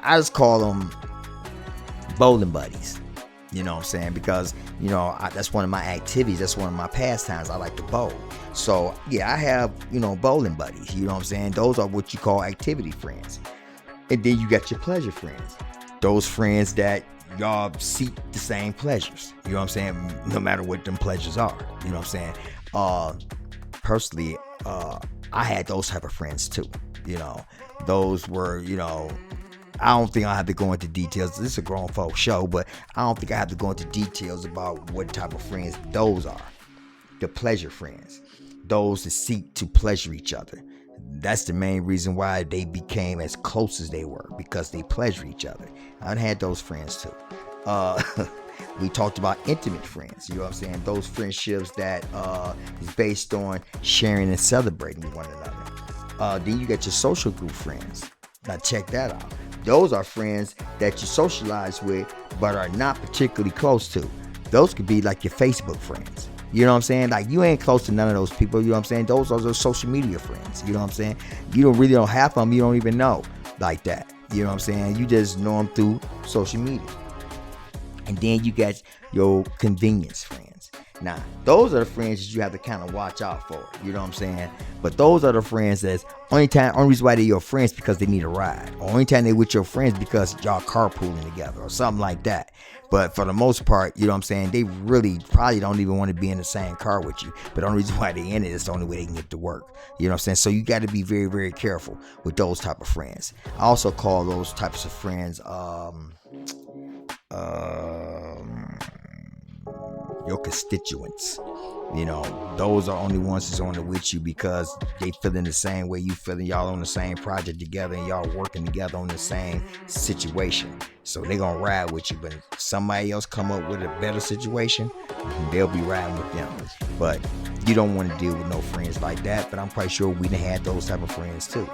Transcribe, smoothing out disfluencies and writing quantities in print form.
I just call them bowling buddies. You know what I'm saying? Because, that's one of my activities. That's one of my pastimes. I like to bowl. So, yeah, I have, bowling buddies. You know what I'm saying? Those are what you call activity friends. And then you got your pleasure friends. Those friends that y'all seek the same pleasures. You know what I'm saying? No matter what them pleasures are. You know what I'm saying? Personally, I had those type of friends too. Those were, I don't think I have to go into details. This is a grown folk show, but I don't think I have to go into details about what type of friends those are. The pleasure friends. Those that seek to pleasure each other. That's the main reason why they became as close as they were, because they pleasure each other. I had those friends too. We talked about intimate friends. You know what I'm saying? Those friendships that is based on sharing and celebrating with one another. Then you got your social group friends. Now check that out. Those are friends that you socialize with but are not particularly close to. Those could be like your Facebook friends. You know what I'm saying? Like, you ain't close to none of those people. You know what I'm saying? Those are those social media friends. You know what I'm saying? You don't have them. You don't even know like that. You know what I'm saying? You just know them through social media. And then you got your convenience friends. Now, those are the friends that you have to kind of watch out for. You know what I'm saying? But those are the friends that's only reason why they're your friends because they need a ride. Or only time they're with your friends because y'all carpooling together or something like that. But for the most part, you know what I'm saying, they really probably don't even want to be in the same car with you. But the only reason why they in it is the only way they can get to work. You know what I'm saying? So you got to be very, very careful with those type of friends. I also call those types of friends your constituents. Those are only ones that's on it with you because they feeling the same way you feeling. Y'all on the same project together and y'all working together on the same situation. So they gonna ride with you. But if somebody else come up with a better situation, they'll be riding with them. But you don't want to deal with no friends like that. But I'm quite sure we done had those type of friends too.